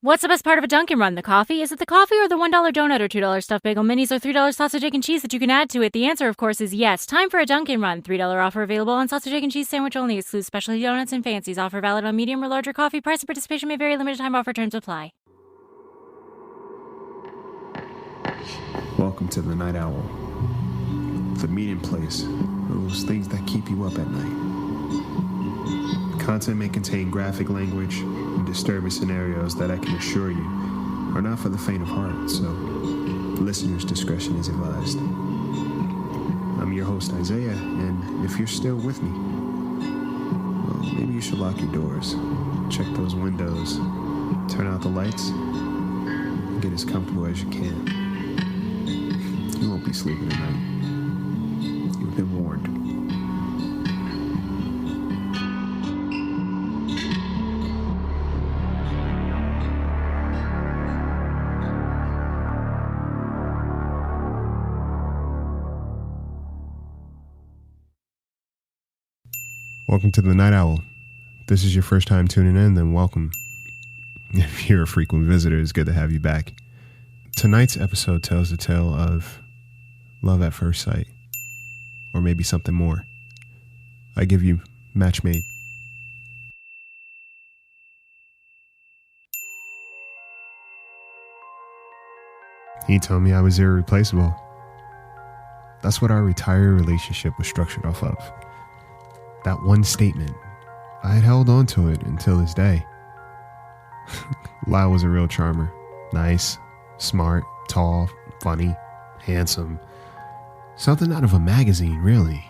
What's the best part of a Dunkin' Run? The coffee? Is it the coffee or the $1 donut or $2 stuffed bagel minis or $3 sausage, egg, and cheese that you can add to it? The answer, of course, is yes. Time for a Dunkin' Run. $3 offer available on sausage, egg, and cheese sandwich only. Excludes specialty donuts and fancies. Offer valid on medium or larger coffee. Price and participation may vary. Limited time offer. Terms apply. Welcome to the Night Owl. The meeting place for those things that keep you up at night. Content may contain graphic language and disturbing scenarios that I can assure you are not for the faint of heart, so listeners' discretion is advised. I'm your host, Isaiah, and if you're still with me, well, maybe you should lock your doors, check those windows, turn out the lights, and get as comfortable as you can. You won't be sleeping tonight. You've been warned. Welcome to the Night Owl. If this is your first time tuning in, then welcome. If you're a frequent visitor, it's good to have you back. Tonight's episode tells the tale of love at first sight, or maybe something more. I give you Matchmade. He told me I was irreplaceable. That's what our retired relationship was structured off of. That one statement, I had held on to it until this day. Lyle was a real charmer. Nice, smart, tall, funny, handsome. Something out of a magazine, really.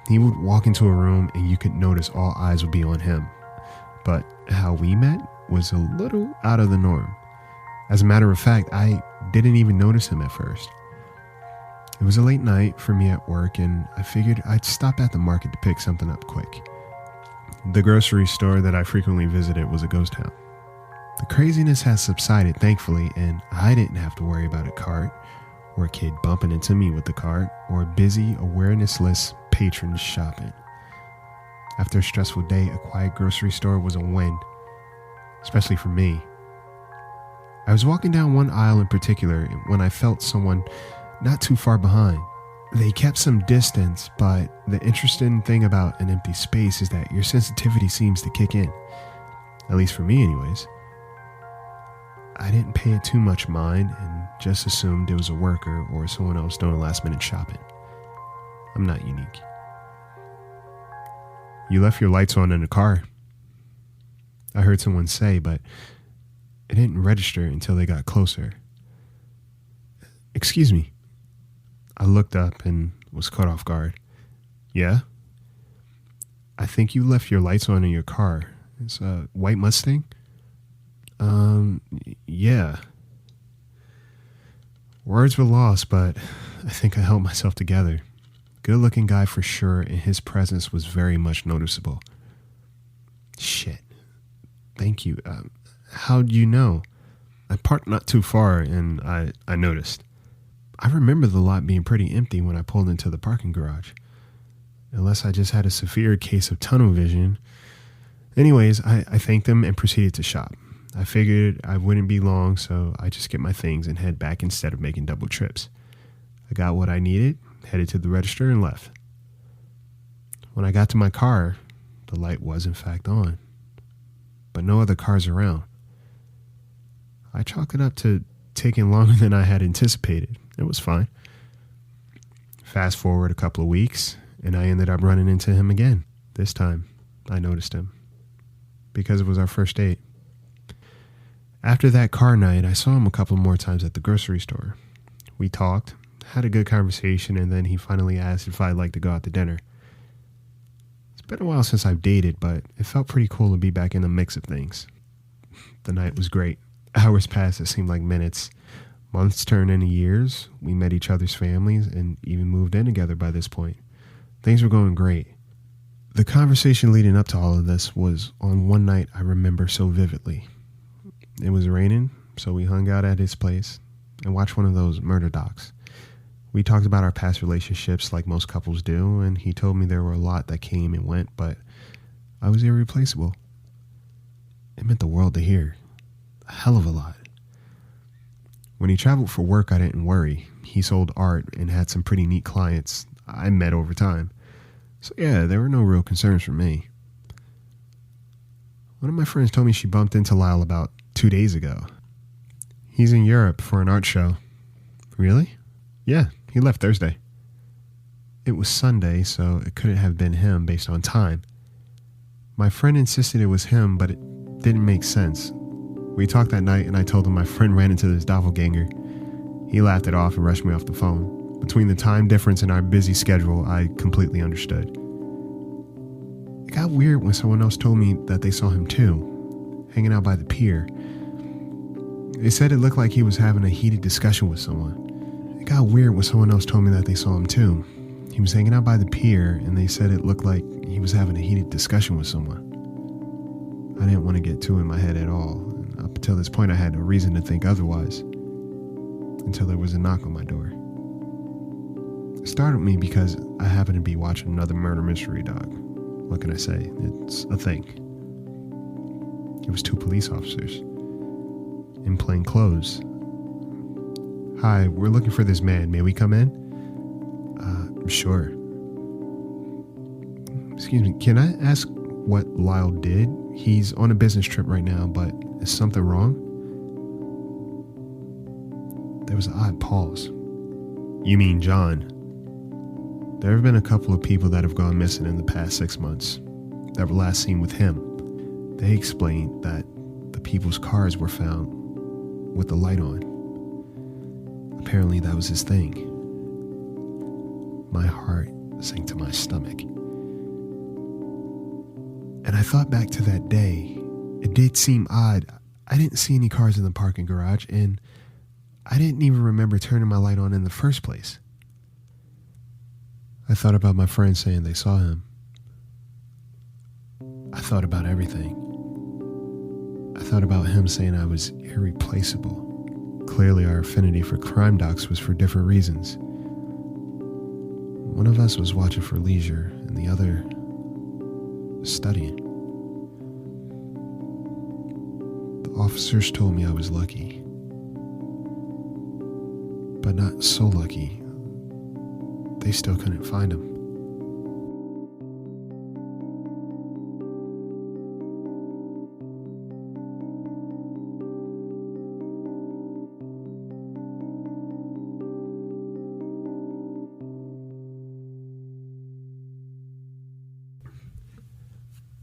He would walk into a room and you could notice all eyes would be on him. But how we met was a little out of the norm. As a matter of fact, I didn't even notice him at first. It was a late night for me at work, and I figured I'd stop at the market to pick something up quick. The grocery store that I frequently visited was a ghost town. The craziness has subsided, thankfully, and I didn't have to worry about a cart, or a kid bumping into me with the cart, or busy, awareness-less patrons shopping. After a stressful day, a quiet grocery store was a win, especially for me. I was walking down one aisle in particular when I felt someone not too far behind. They kept some distance, but the interesting thing about an empty space is that your sensitivity seems to kick in. At least for me anyways. I didn't pay it too much mind and just assumed it was a worker or someone else doing last minute shopping. I'm not unique. You left your lights on in the car, I heard someone say, but it didn't register until they got closer. Excuse me. I looked up and was caught off guard. Yeah? I think you left your lights on in your car. It's a white Mustang? Yeah. Words were lost, but I think I held myself together. Good looking guy for sure, and his presence was very much noticeable. Shit. Thank you. How'd you know? I parked not too far and I noticed. I remember the lot being pretty empty when I pulled into the parking garage. Unless I just had a severe case of tunnel vision. Anyways, I thanked them and proceeded to shop. I figured I wouldn't be long, so I just get my things and head back instead of making double trips. I got what I needed, headed to the register and left. When I got to my car, the light was in fact on, but no other cars around. I chalked it up to taking longer than I had anticipated. It was fine. Fast forward a couple of weeks, and I ended up running into him again. This time, I noticed him. Because it was our first date. After that car night, I saw him a couple more times at the grocery store. We talked, had a good conversation, and then he finally asked if I'd like to go out to dinner. It's been a while since I've dated, but it felt pretty cool to be back in the mix of things. The night was great. Hours passed, it seemed like minutes. Months turned into years. We met each other's families and even moved in together by this point. Things were going great. The conversation leading up to all of this was on one night I remember so vividly. It was raining, so we hung out at his place and watched one of those murder docs. We talked about our past relationships like most couples do, and he told me there were a lot that came and went, but I was irreplaceable. It meant the world to hear. a hell of a lot. When he traveled for work, I didn't worry. He sold art and had some pretty neat clients I met over time. So yeah, there were no real concerns for me. One of my friends told me she bumped into Lyle about 2 days ago. He's in Europe for an art show. Really? Yeah, he left Thursday. It was Sunday, so it couldn't have been him based on time. My friend insisted it was him, but it didn't make sense. We talked that night and I told him my friend ran into this doppelganger. He laughed it off and rushed me off the phone. Between the time difference and our busy schedule, I completely understood. It got weird when someone else told me that they saw him too, hanging out by the pier. They said it looked like he was having a heated discussion with someone. It got weird when someone else told me that they saw him too. He was hanging out by the pier and they said it looked like he was having a heated discussion with someone. I didn't want to get too in my head at all. Up until this point, I had no reason to think otherwise. Until there was a knock on my door. It startled me because I happened to be watching another murder mystery, dog. What can I say? It's a thing. It was 2 police officers. In plain clothes. Hi, we're looking for this man. May we come in? Sure. Excuse me, can I ask what Lyle did? He's on a business trip right now, but is something wrong? There was an odd pause. You mean John? There have been a couple of people that have gone missing in the past 6 months that were last seen with him. They explained that the people's cars were found with the light on. Apparently that was his thing. My heart sank to my stomach. And I thought back to that day. It did seem odd. I didn't see any cars in the parking garage, and I didn't even remember turning my light on in the first place. I thought about my friends saying they saw him. I thought about everything. I thought about him saying I was irreplaceable. Clearly our affinity for crime docs was for different reasons. One of us was watching for leisure, and the other studying. The officers told me I was lucky, but not so lucky. They still couldn't find him.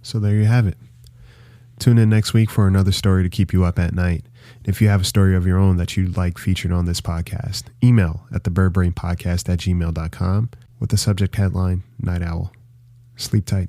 So there you have it. Tune in next week for another story to keep you up at night. If you have a story of your own that you'd like featured on this podcast, email at thebirdbrainpodcast@gmail.com with the subject headline, Night Owl. Sleep tight.